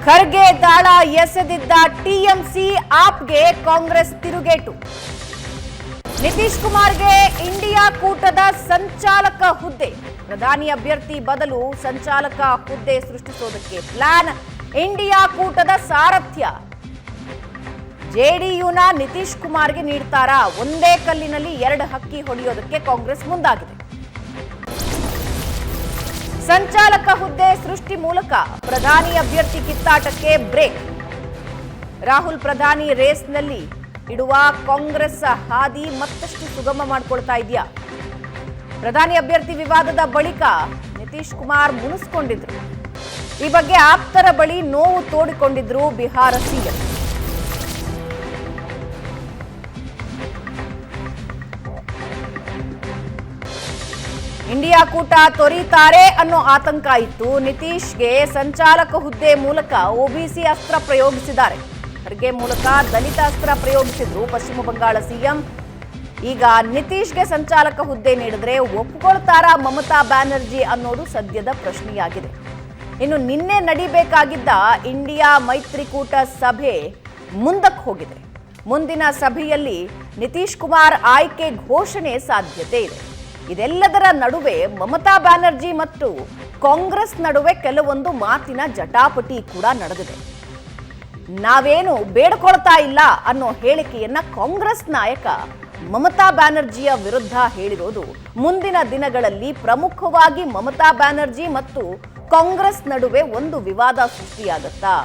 ಖರ್ಗೆ ದಾಳ ಎಸೆದಿದ್ದ ಟಿಎಂಸಿ ಆಪ್ಗೆ ಕಾಂಗ್ರೆಸ್ ತಿರುಗೇಟು. ನಿತೀಶ್ ಕುಮಾರ್ಗೆ ಇಂಡಿಯಾ ಕೂಟದ ಸಂಚಾಲಕ ಹುದ್ದೆ, ಪ್ರಧಾನಿ ಅಭ್ಯರ್ಥಿ ಬದಲು ಸಂಚಾಲಕ ಹುದ್ದೆ ಸೃಷ್ಟಿಸೋದಕ್ಕೆ ಪ್ಲಾನ್. ಇಂಡಿಯಾ ಕೂಟದ ಸಾರಥ್ಯ ಜೆಡಿಯುನ ನಿತೀಶ್ ಕುಮಾರ್ಗೆ ನೀಡ್ತಾರಾ? ಒಂದೇ ಕಲ್ಲಿನಲ್ಲಿ ಎರಡು ಹಕ್ಕಿ ಹೊಡೆಯೋದಕ್ಕೆ ಕಾಂಗ್ರೆಸ್ ಮುಂದಾಗಿದೆ. ಸಂಚಾಲಕ ಹುದ್ದೆ ಸೃಷ್ಟಿ ಮೂಲಕ ಪ್ರಧಾನಿ ಅಭ್ಯರ್ಥಿ ಕಿತ್ತಾಟಕ್ಕೆ ಬ್ರೇಕ್. ರಾಹುಲ್ ಪ್ರಧಾನಿ ರೇಸ್ನಲ್ಲಿ ಇಡುವ ಕಾಂಗ್ರೆಸ್ ಹಾದಿ ಮತ್ತಷ್ಟು ಸುಗಮ ಮಾಡಿಕೊಳ್ತಾ ಇದೆಯಾ? ಪ್ರಧಾನಿ ಅಭ್ಯರ್ಥಿ ವಿವಾದದ ಬಳಿಕ ನಿತೀಶ್ ಕುಮಾರ್ ಮುನಿಸಿಕೊಂಡಿದ್ರು. ಈ ಬಗ್ಗೆ ಆಪ್ತರ ಬಳಿ ನೋವು ತೋಡಿಕೊಂಡಿದ್ರು ಬಿಹಾರ ಸಿಎಂ. ಇಂಡಿಯಾ ಕೂಟ ತೊರೀತಾರೆ ಅನ್ನೋ ಆತಂಕ ಇತ್ತು. ನಿತೀಶ್ಗೆ ಸಂಚಾಲಕ ಹುದ್ದೆ ಮೂಲಕ ಒಬಿಸಿ ಅಸ್ತ್ರ ಪ್ರಯೋಗಿಸಿದ್ದಾರೆ. ಖರ್ಗೆ ಮೂಲಕ ದಲಿತ ಅಸ್ತ್ರ ಪ್ರಯೋಗಿಸಿದ್ರು ಪಶ್ಚಿಮ ಬಂಗಾಳ ಸಿಎಂ. ಈಗ ನಿತೀಶ್ಗೆ ಸಂಚಾಲಕ ಹುದ್ದೆ ನೀಡಿದ್ರೆ ಒಪ್ಪಿಕೊಳ್ತಾರಾ ಮಮತಾ ಬ್ಯಾನರ್ಜಿ ಅನ್ನೋದು ಸದ್ಯದ ಪ್ರಶ್ನೆಯಾಗಿದೆ. ಇನ್ನು ನಿನ್ನೆ ನಡೀಬೇಕಾಗಿದ್ದ ಇಂಡಿಯಾ ಮೈತ್ರಿಕೂಟ ಸಭೆ ಮುಂದಕ್ಕೆ ಹೋಗಿದೆ. ಮುಂದಿನ ಸಭೆಯಲ್ಲಿ ನಿತೀಶ್ ಕುಮಾರ್ ಆಯ್ಕೆ ಘೋಷಣೆ ಸಾಧ್ಯತೆ ಇದೆ. ಇದೆಲ್ಲದರ ನಡುವೆ ಮಮತಾ ಬ್ಯಾನರ್ಜಿ ಮತ್ತು ಕಾಂಗ್ರೆಸ್ ನಡುವೆ ಕೆಲವೊಂದು ಮಾತಿನ ಜಟಾಪಟಿ ಕೂಡ ನಡೆದಿದೆ. ನಾವೇನು ಬೇಡ್ಕೊಳ್ತಾ ಇಲ್ಲ ಅನ್ನೋ ಹೇಳಿಕೆಯನ್ನ ಕಾಂಗ್ರೆಸ್ ನಾಯಕ ಮಮತಾ ಬ್ಯಾನರ್ಜಿಯ ವಿರುದ್ಧ ಹೇಳಿರೋದು ಮುಂದಿನ ದಿನಗಳಲ್ಲಿ ಪ್ರಮುಖವಾಗಿ ಮಮತಾ ಬ್ಯಾನರ್ಜಿ ಮತ್ತು ಕಾಂಗ್ರೆಸ್ ನಡುವೆ ಒಂದು ವಿವಾದ ಸೃಷ್ಟಿಯಾಗತ್ತಾ,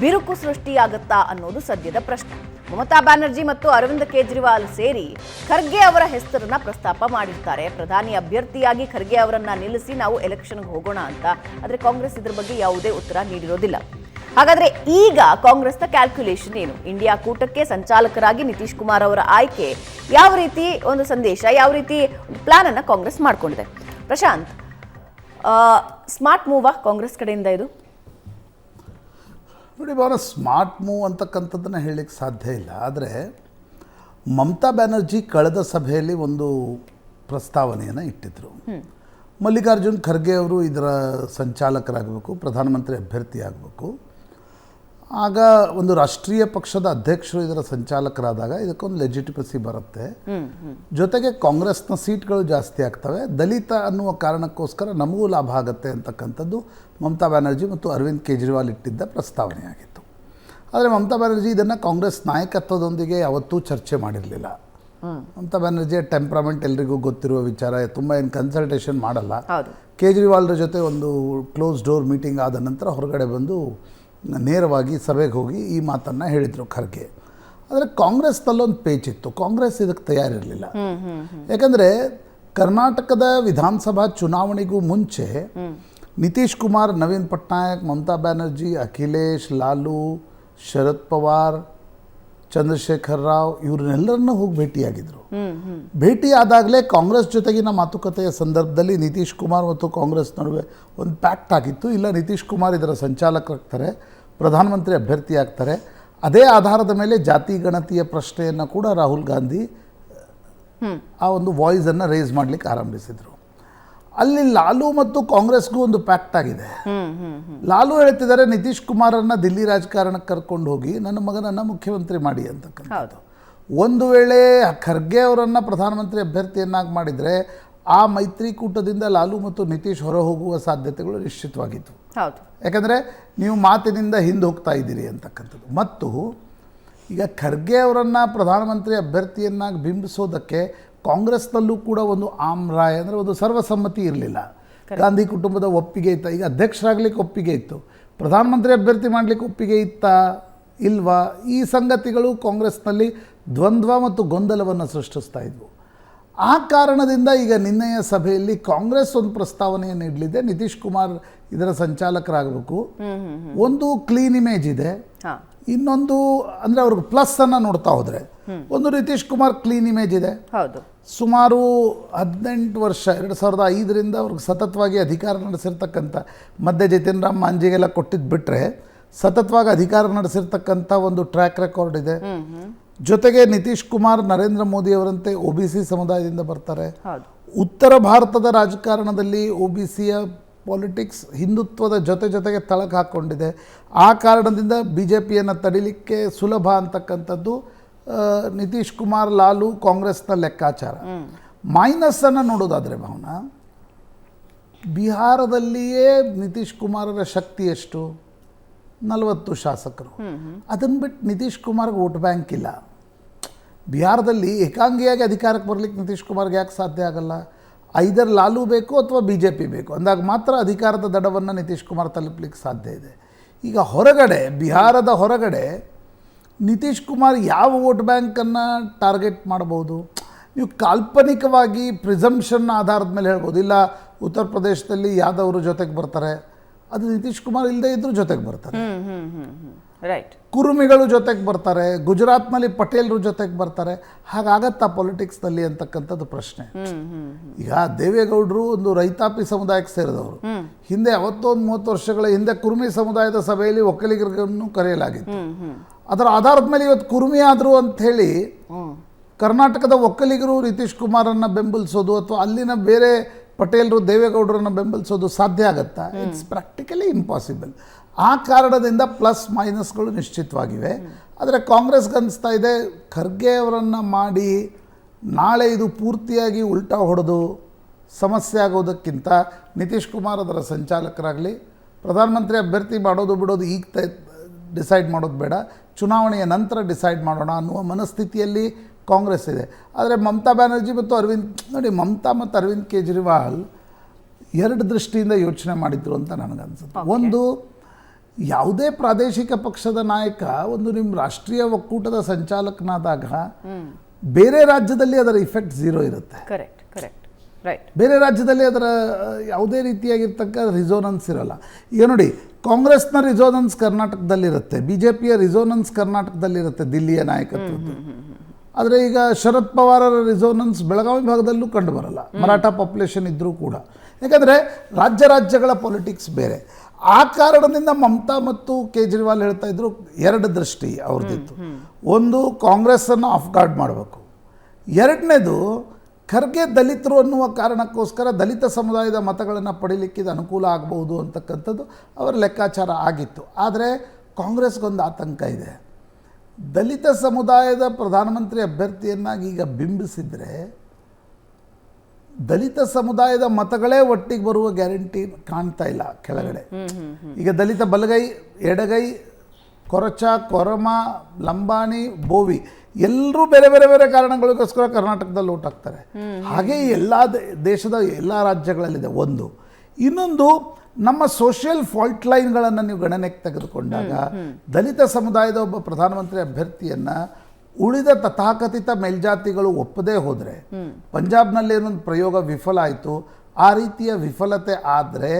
ಬಿರುಕು ಸೃಷ್ಟಿಯಾಗತ್ತಾ ಅನ್ನೋದು ಸದ್ಯದ ಪ್ರಶ್ನೆ. ಮಮತಾ ಬ್ಯಾನರ್ಜಿ ಮತ್ತು ಅರವಿಂದ್ ಕೇಜ್ರಿವಾಲ್ ಸೇರಿ ಖರ್ಗೆ ಅವರ ಹೆಸರನ್ನ ಪ್ರಸ್ತಾಪ ಮಾಡಿರ್ತಾರೆ. ಪ್ರಧಾನಿ ಅಭ್ಯರ್ಥಿಯಾಗಿ ಖರ್ಗೆ ಅವರನ್ನ ನಿಲ್ಲಿಸಿ ನಾವು ಎಲೆಕ್ಷನ್ಗೆ ಹೋಗೋಣ ಅಂತ. ಆದರೆ ಕಾಂಗ್ರೆಸ್ ಇದ್ರ ಬಗ್ಗೆ ಯಾವುದೇ ಉತ್ತರ ನೀಡಿರೋದಿಲ್ಲ. ಹಾಗಾದ್ರೆ ಈಗ ಕಾಂಗ್ರೆಸ್ನ ಕ್ಯಾಲ್ಕುಲೇಷನ್ ಏನು? ಇಂಡಿಯಾ ಕೂಟಕ್ಕೆ ಸಂಚಾಲಕರಾಗಿ ನಿತೀಶ್ ಕುಮಾರ್ ಅವರ ಆಯ್ಕೆ ಯಾವ ರೀತಿ ಒಂದು ಸಂದೇಶ, ಯಾವ ರೀತಿ ಪ್ಲಾನ್ ಅನ್ನ ಕಾಂಗ್ರೆಸ್ ಮಾಡ್ಕೊಂಡಿದೆ? ಪ್ರಶಾಂತ್, ಸ್ಮಾರ್ಟ್ ಮೂವಾ ಕಾಂಗ್ರೆಸ್ ಕಡೆಯಿಂದ ಇದು? ನೋಡಿ, ಬಹಳ ಸ್ಮಾರ್ಟ್ ಮೂವ್ ಅಂತಕ್ಕಂಥದ್ದನ್ನು ಹೇಳಲಿಕ್ಕೆ ಸಾಧ್ಯ ಇಲ್ಲ. ಆದರೆ ಮಮತಾ ಬ್ಯಾನರ್ಜಿ ಕಳೆದ ಸಭೆಯಲ್ಲಿ ಒಂದು ಪ್ರಸ್ತಾವನೆಯನ್ನು ಇಟ್ಟಿದ್ದರು. ಮಲ್ಲಿಕಾರ್ಜುನ್ ಖರ್ಗೆ ಅವರು ಇದರ ಸಂಚಾಲಕರಾಗಬೇಕು, ಪ್ರಧಾನಮಂತ್ರಿ ಅಭ್ಯರ್ಥಿ ಆಗಬೇಕು. ಆಗ ಒಂದು ರಾಷ್ಟ್ರೀಯ ಪಕ್ಷದ ಅಧ್ಯಕ್ಷರು ಇದರ ಸಂಚಾಲಕರಾದಾಗ ಇದಕ್ಕೊಂದು ಲೆಜಿಟಿಮಸಿ ಬರುತ್ತೆ. ಜೊತೆಗೆ ಕಾಂಗ್ರೆಸ್ನ ಸೀಟ್ಗಳು ಜಾಸ್ತಿ ಆಗ್ತವೆ, ದಲಿತ ಅನ್ನುವ ಕಾರಣಕ್ಕೋಸ್ಕರ ನಮಗೂ ಲಾಭ ಆಗುತ್ತೆ ಅಂತಕ್ಕಂಥದ್ದು ಮಮತಾ ಬ್ಯಾನರ್ಜಿ ಮತ್ತು ಅರವಿಂದ್ ಕೇಜ್ರಿವಾಲ್ ಇಟ್ಟಿದ್ದ ಪ್ರಸ್ತಾವನೆಯಾಗಿತ್ತು. ಆದರೆ ಮಮತಾ ಬ್ಯಾನರ್ಜಿ ಇದನ್ನು ಕಾಂಗ್ರೆಸ್ ನಾಯಕತ್ವದೊಂದಿಗೆ ಯಾವತ್ತೂ ಚರ್ಚೆ ಮಾಡಿರಲಿಲ್ಲ. ಮಮತಾ ಬ್ಯಾನರ್ಜಿಯ ಟೆಂಪ್ರಮೆಂಟ್ ಎಲ್ರಿಗೂ ಗೊತ್ತಿರುವ ವಿಚಾರ, ತುಂಬ ಏನು ಕನ್ಸಲ್ಟೇಷನ್ ಮಾಡಲ್ಲ. ಕೇಜ್ರಿವಾಲ್ರ ಜೊತೆ ಒಂದು ಕ್ಲೋಸ್ ಡೋರ್ ಮೀಟಿಂಗ್ ಆದ ನಂತರ ಹೊರಗಡೆ ಬಂದು ನೇರವಾಗಿ ಸಭೆಗೆ ಹೋಗಿ ಈ ಮಾತನ್ನು ಹೇಳಿದರು ಖರ್ಗೆ. ಆದರೆ ಕಾಂಗ್ರೆಸ್ನಲ್ಲೊಂದು ಪೇಚಿತ್ತು, ಕಾಂಗ್ರೆಸ್ ಇದಕ್ಕೆ ತಯಾರಿರಲಿಲ್ಲ. ಯಾಕಂದರೆ ಕರ್ನಾಟಕದ ವಿಧಾನಸಭಾ ಚುನಾವಣೆಗೂ ಮುಂಚೆ ನಿತೀಶ್ ಕುಮಾರ್, ನವೀನ್ ಪಟ್ನಾಯಕ್, ಮಮತಾ ಬ್ಯಾನರ್ಜಿ, ಅಖಿಲೇಶ್, ಲಾಲು, ಶರದ್ ಪವಾರ್, ಚಂದ್ರಶೇಖರ್ ರಾವ್ ಇವ್ರನ್ನೆಲ್ಲರನ್ನ ಹೋಗಿ ಭೇಟಿಯಾಗಿದ್ದರು. ಭೇಟಿಯಾದಾಗಲೇ ಕಾಂಗ್ರೆಸ್ ಜೊತೆಗಿನ ಮಾತುಕತೆಯ ಸಂದರ್ಭದಲ್ಲಿ ನಿತೀಶ್ ಕುಮಾರ್ ಮತ್ತು ಕಾಂಗ್ರೆಸ್ ನಡುವೆ ಒಂದು ಪ್ಯಾಕ್ಟ್ ಆಗಿತ್ತು. ಇಲ್ಲ, ನಿತೀಶ್ ಕುಮಾರ್ ಇದರ ಸಂಚಾಲಕರಾಗ್ತಾರೆ, ಪ್ರಧಾನಮಂತ್ರಿ ಅಭ್ಯರ್ಥಿ ಆಗ್ತಾರೆ. ಅದೇ ಆಧಾರದ ಮೇಲೆ ಜಾತಿ ಗಣತಿಯ ಪ್ರಶ್ನೆಯನ್ನು ಕೂಡ ರಾಹುಲ್ ಗಾಂಧಿ ಆ ಒಂದು ವಾಯ್ಸನ್ನು ರೇಸ್ ಮಾಡಲಿಕ್ಕೆ ಆರಂಭಿಸಿದರು. ಅಲ್ಲಿ ಲಾಲು ಮತ್ತು ಕಾಂಗ್ರೆಸ್ಗೂ ಒಂದು ಪ್ಯಾಕ್ಟ್ ಆಗಿದೆ. ಲಾಲು ಹೇಳ್ತಿದ್ದಾರೆ, ನಿತೀಶ್ ಕುಮಾರನ್ನು ದಿಲ್ಲಿ ರಾಜಕಾರಣಕ್ಕೆ ಕರ್ಕೊಂಡು ಹೋಗಿ ನನ್ನ ಮಗನನ್ನು ಮುಖ್ಯಮಂತ್ರಿ ಮಾಡಿ ಅಂತಕ್ಕಂಥದ್ದು. ಒಂದು ವೇಳೆ ಖರ್ಗೆ ಅವರನ್ನು ಪ್ರಧಾನಮಂತ್ರಿ ಅಭ್ಯರ್ಥಿಯನ್ನಾಗಿ ಮಾಡಿದರೆ ಆ ಮೈತ್ರಿಕೂಟದಿಂದ ಲಾಲು ಮತ್ತು ನಿತೀಶ್ ಹೊರ ಹೋಗುವ ಸಾಧ್ಯತೆಗಳು ನಿಶ್ಚಿತವಾಗಿತ್ತು. ಯಾಕಂದರೆ ನೀವು ಮಾತಿನಿಂದ ಹಿಂದೆ ಹೋಗ್ತಾ ಇದ್ದೀರಿ ಅಂತಕ್ಕಂಥದ್ದು. ಮತ್ತು ಈಗ ಖರ್ಗೆ ಅವರನ್ನು ಪ್ರಧಾನಮಂತ್ರಿ ಅಭ್ಯರ್ಥಿಯನ್ನಾಗಿ ಬಿಂಬಿಸೋದಕ್ಕೆ ಕಾಂಗ್ರೆಸ್ನಲ್ಲೂ ಕೂಡ ಒಂದು ಆಮ್ರಾಯ್ ಅಂದರೆ ಒಂದು ಸರ್ವಸಮ್ಮತಿ ಇರಲಿಲ್ಲ. ಗಾಂಧಿ ಕುಟುಂಬದ ಒಪ್ಪಿಗೆ ಇತ್ತ, ಈಗ ಅಧ್ಯಕ್ಷರಾಗಲಿಕ್ಕೆ ಒಪ್ಪಿಗೆ ಇತ್ತು, ಪ್ರಧಾನಮಂತ್ರಿ ಅಭ್ಯರ್ಥಿ ಮಾಡಲಿಕ್ಕೆ ಒಪ್ಪಿಗೆ ಇತ್ತಾ ಇಲ್ವಾ, ಈ ಸಂಗತಿಗಳು ಕಾಂಗ್ರೆಸ್ನಲ್ಲಿ ದ್ವಂದ್ವ ಮತ್ತು ಗೊಂದಲವನ್ನು ಸೃಷ್ಟಿಸ್ತಾ ಇದ್ವು. ಆ ಕಾರಣದಿಂದ ಈಗ ನಿನ್ನೆಯ ಸಭೆಯಲ್ಲಿ ಕಾಂಗ್ರೆಸ್ ಒಂದು ಪ್ರಸ್ತಾವನೆಯನ್ನು ನೀಡಲಿದೆ. ನಿತೀಶ್ ಕುಮಾರ್ ಇದರ ಸಂಚಾಲಕರಾಗಬೇಕು. ಒಂದು ಕ್ಲೀನ್ ಇಮೇಜ್ ಇದೆ, ಇನ್ನೊಂದು ಅಂದರೆ ಅವ್ರಿಗೆ ಪ್ಲಸ್ ಅನ್ನು ನೋಡ್ತಾ ಹೋದರೆ ಒಂದು ನಿತೀಶ್ ಕುಮಾರ್ ಕ್ಲೀನ್ ಇಮೇಜ್ ಇದೆ. ಸುಮಾರು 18 ವರ್ಷ 2005ರಿಂದ ಅವ್ರಿಗೆ ಸತತವಾಗಿ ಅಧಿಕಾರ ನಡೆಸಿರ್ತಕ್ಕಂಥ, ಮಧ್ಯೆ ಜಿತೇಂದ್ರ ರಾಮ್ ಮಾಂಜಿಗೆಲ್ಲ ಕೊಟ್ಟಿದ್ದು ಬಿಟ್ಟರೆ ಸತತವಾಗಿ ಅಧಿಕಾರ ನಡೆಸಿರ್ತಕ್ಕಂಥ ಒಂದು ಟ್ರ್ಯಾಕ್ ರೆಕಾರ್ಡ್ ಇದೆ. ಜೊತೆಗೆ ನಿತೀಶ್ ಕುಮಾರ್ ನರೇಂದ್ರ ಮೋದಿ ಅವರಂತೆ OBC ಸಮುದಾಯದಿಂದ ಬರ್ತಾರೆ. ಉತ್ತರ ಭಾರತದ ರಾಜಕಾರಣದಲ್ಲಿ OBCಯ ಪಾಲಿಟಿಕ್ಸ್ ಹಿಂದುತ್ವದ ಜೊತೆಗೆ ತಳಕು ಹಾಕ್ಕೊಂಡಿದೆ. ಆ ಕಾರಣದಿಂದ ಬಿ ಜೆ ಪಿಯನ್ನು ತಡಿಲಿಕ್ಕೆ ಸುಲಭ ಅಂತಕ್ಕಂಥದ್ದು ನಿತೀಶ್ ಕುಮಾರ್, ಲಾಲು, ಕಾಂಗ್ರೆಸ್ನ ಲೆಕ್ಕಾಚಾರ. ಮೈನಸ್ಸನ್ನು ನೋಡೋದಾದರೆ ಭಾವನಾ, ಬಿಹಾರದಲ್ಲಿಯೇ ನಿತೀಶ್ ಕುಮಾರರ ಶಕ್ತಿ ಎಷ್ಟು? 40 ಶಾಸಕರು. ಅದನ್ನು ಬಿಟ್ಟು ನಿತೀಶ್ ಕುಮಾರ್ಗೆ ವೋಟ್ ಬ್ಯಾಂಕ್ ಇಲ್ಲ. ಬಿಹಾರದಲ್ಲಿ ಏಕಾಂಗಿಯಾಗಿ ಅಧಿಕಾರಕ್ಕೆ ಬರಲಿಕ್ಕೆ ನಿತೀಶ್ ಕುಮಾರ್ಗೆ ಯಾಕೆ ಸಾಧ್ಯ ಆಗಲ್ಲ? ಐದರ್ ಲಾಲು ಬೇಕು ಅಥವಾ ಬಿ ಜೆ ಪಿ ಬೇಕು ಅಂದಾಗ ಮಾತ್ರ ಅಧಿಕಾರದ ದಡವನ್ನು ನಿತೀಶ್ ಕುಮಾರ್ ತಲುಪಲಿಕ್ಕೆ ಸಾಧ್ಯ ಇದೆ. ಈಗ ಹೊರಗಡೆ, ಬಿಹಾರದ ಹೊರಗಡೆ ನಿತೀಶ್ ಕುಮಾರ್ ಯಾವ ವೋಟ್ ಬ್ಯಾಂಕನ್ನು ಟಾರ್ಗೆಟ್ ಮಾಡ್ಬೋದು? ನೀವು ಕಾಲ್ಪನಿಕವಾಗಿ ಪ್ರಿಸಂಪ್ಷನ್ ಆಧಾರದ ಮೇಲೆ ಹೇಳ್ಬೋದು, ಇಲ್ಲ ಉತ್ತರ ಪ್ರದೇಶದಲ್ಲಿ ಯಾದವರು ಜೊತೆಗೆ ಬರ್ತಾರೆ, ಅದು ನಿತೀಶ್ ಕುಮಾರ್ ಇಲ್ಲದೆ ಇದ್ರೂ ಜೊತೆಗೆ ಬರ್ತಾರೆ. ರೈಟ್. ಕುರುಮಿಗಳು ಜೊತೆಗೆ ಬರ್ತಾರೆ, ಗುಜರಾತ್ನಲ್ಲಿ ಪಟೇಲರು ಜೊತೆಗೆ ಬರ್ತಾರೆ. ಹಾಗಾಗತ್ತಾ ಪೊಲಿಟಿಕ್ಸ್ನಲ್ಲಿ ಅಂತಕ್ಕಂಥದ್ದು ಪ್ರಶ್ನೆ. ಈಗ ದೇವೇಗೌಡರು ಒಂದು ರೈತಾಪಿ ಸಮುದಾಯಕ್ಕೆ ಸೇರಿದವರು. ಹಿಂದೆ ಅವತ್ತೊಂದು 30 ವರ್ಷಗಳ ಹಿಂದೆ ಕುರುಮಿ ಸಮುದಾಯದ ಸಭೆಯಲ್ಲಿ ಒಕ್ಕಲಿಗರನ್ನು ಕರೆಯಲಾಗಿತ್ತು. ಅದರ ಆಧಾರದ ಮೇಲೆ ಇವತ್ತು ಕುರುಮಿ ಆದರು ಅಂತ ಹೇಳಿ ಕರ್ನಾಟಕದ ಒಕ್ಕಲಿಗರು ನಿತೀಶ್ ಕುಮಾರನ್ನು ಬೆಂಬಲಿಸೋದು ಅಥವಾ ಅಲ್ಲಿನ ಬೇರೆ ಪಟೇಲರು ದೇವೇಗೌಡರನ್ನು ಬೆಂಬಲಿಸೋದು ಸಾಧ್ಯ ಆಗುತ್ತಾ? It's practically impossible. ಆ ಕಾರಣದಿಂದ ಪ್ಲಸ್ ಮೈನಸ್ಗಳು ನಿಶ್ಚಿತವಾಗಿವೆ. ಆದರೆ ಕಾಂಗ್ರೆಸ್ಗೆ ಅನಿಸ್ತಾ ಇದೆ, ಖರ್ಗೆ ಅವರನ್ನು ಮಾಡಿ ನಾಳೆ ಇದು ಪೂರ್ತಿಯಾಗಿ ಉಲ್ಟಾ ಹೊಡೆದು ಸಮಸ್ಯೆ ಆಗೋದಕ್ಕಿಂತ ನಿತೀಶ್ ಕುಮಾರ್ ಅದರ ಸಂಚಾಲಕರಾಗಲಿ, ಪ್ರಧಾನಮಂತ್ರಿ ಅಭ್ಯರ್ಥಿ ಮಾಡೋದು ಬಿಡೋದು ಈಗ ಡಿಸೈಡ್ ಮಾಡೋದು ಬೇಡ, ಚುನಾವಣೆಯ ನಂತರ ಡಿಸೈಡ್ ಮಾಡೋಣ ಅನ್ನುವ ಮನಸ್ಥಿತಿಯಲ್ಲಿ ಕಾಂಗ್ರೆಸ್ ಇದೆ. ಆದರೆ ಮಮತಾ ಬ್ಯಾನರ್ಜಿ ಮತ್ತು ನೋಡಿ, ಮಮತಾ ಮತ್ತು ಅರವಿಂದ್ ಕೇಜ್ರಿವಾಲ್ 2 ದೃಷ್ಟಿಯಿಂದ ಯೋಚನೆ ಮಾಡಿದ್ರು ಅಂತ ನನಗನ್ಸುತ್ತೆ. ಒಂದು, ಯಾವುದೇ ಪ್ರಾದೇಶಿಕ ಪಕ್ಷದ ನಾಯಕ ಒಂದು ನಿಮ್ಮ ರಾಷ್ಟ್ರೀಯ ಒಕ್ಕೂಟದ ಸಂಚಾಲಕನಾದಾಗ ಬೇರೆ ರಾಜ್ಯದಲ್ಲಿ ಅದರ ಇಫೆಕ್ಟ್ 0 ಇರುತ್ತೆ. Correct, right. ಬೇರೆ ರಾಜ್ಯದಲ್ಲಿ ಅದರ ಯಾವುದೇ ರೀತಿಯಾಗಿರ್ತಕ್ಕ ರಿಸೋನೆನ್ಸ್ ಇರಲ್ಲ. ಈಗ ನೋಡಿ, ಕಾಂಗ್ರೆಸ್ನ ರಿಸೋನೆನ್ಸ್ ಕರ್ನಾಟಕದಲ್ಲಿರುತ್ತೆ, ಬಿ ಜೆ ಪಿಯ ರಿಸೋನೆನ್ಸ್ ಕರ್ನಾಟಕದಲ್ಲಿರುತ್ತೆ, ದಿಲ್ಲಿಯ ನಾಯಕತ್ವದ್ದು. ಆದರೆ ಈಗ ಶರದ್ ಪವಾರರ ರಿಸೋನೆನ್ಸ್ ಬೆಳಗಾವಿ ಭಾಗದಲ್ಲೂ ಕಂಡು ಬರಲ್ಲ, ಮರಾಠ ಪಾಪ್ಯುಲೇಷನ್ ಇದ್ದರೂ ಕೂಡ. ಯಾಕಂದರೆ ರಾಜ್ಯಗಳ ಪೊಲಿಟಿಕ್ಸ್ ಬೇರೆ. ಆ ಕಾರಣದಿಂದ ಮಮತಾ ಮತ್ತು ಕೇಜ್ರಿವಾಲ್ ಹೇಳ್ತಾ ಇದ್ರು, 2 ದೃಷ್ಟಿ ಅವ್ರದ್ದಿತ್ತು. ಒಂದು, ಕಾಂಗ್ರೆಸ್ಸನ್ನು ಆಫ್ ಗಾರ್ಡ್ ಮಾಡಬೇಕು. 2ನೇದು, ಖರ್ಗೆ ದಲಿತರು ಅನ್ನುವ ಕಾರಣಕ್ಕೋಸ್ಕರ ದಲಿತ ಸಮುದಾಯದ ಮತಗಳನ್ನು ಪಡೀಲಿಕ್ಕೆ ಇದು ಅನುಕೂಲ ಆಗಬಹುದು ಅಂತಕ್ಕಂಥದ್ದು ಅವರ ಲೆಕ್ಕಾಚಾರ ಆಗಿತ್ತು. ಆದರೆ ಕಾಂಗ್ರೆಸ್ಗೊಂದು ಆತಂಕ ಇದೆ. ದಲಿತ ಸಮುದಾಯದ ಪ್ರಧಾನಮಂತ್ರಿ ಅಭ್ಯರ್ಥಿಯನ್ನಾಗಿ ಈಗ ಬಿಂಬಿಸಿದರೆ ದಲಿತ ಸಮುದಾಯದ ಮತಗಳೇ ಒಟ್ಟಿಗೆ ಬರುವ ಗ್ಯಾರಂಟಿ ಕಾಣ್ತಾ ಇಲ್ಲ ಕೆಳಗಡೆ. ಈಗ ದಲಿತ ಬಲಗೈ, ಎಡಗೈ, ಕೊರಚ, ಕೊರಮ, ಲಂಬಾಣಿ, ಬೋವಿ ಎಲ್ಲರೂ ಬೇರೆ ಬೇರೆ ಬೇರೆ ಕಾರಣಗಳಿಗೋಸ್ಕರ ಕರ್ನಾಟಕದಲ್ಲಿ ಓಟ್ ಹಾಕ್ತಾರೆ. ಹಾಗೆ ಎಲ್ಲ ದೇಶದ ಎಲ್ಲ ರಾಜ್ಯಗಳಲ್ಲಿದೆ. ಒಂದು. ಇನ್ನೊಂದು, ನಮ್ಮ ಸೋಷಿಯಲ್ ಫಾಲ್ಟ್ ಲೈನ್ಗಳನ್ನು ನೀವು ಗಣನೆಗೆ ತೆಗೆದುಕೊಂಡಾಗ ದಲಿತ ಸಮುದಾಯದ ಒಬ್ಬ ಪ್ರಧಾನಮಂತ್ರಿ ಅಭ್ಯರ್ಥಿಯನ್ನು ಉಳಿದ ತಥಾಕಥಿತ ಮೇಲ್ಜಾತಿಗಳು ಒಪ್ಪದೇ ಹೋದರೆ, ಪಂಜಾಬ್ನಲ್ಲಿ ಏನೊಂದು ಪ್ರಯೋಗ ವಿಫಲ ಆಯಿತು, ಆ ರೀತಿಯ ವಿಫಲತೆ ಆದರೆ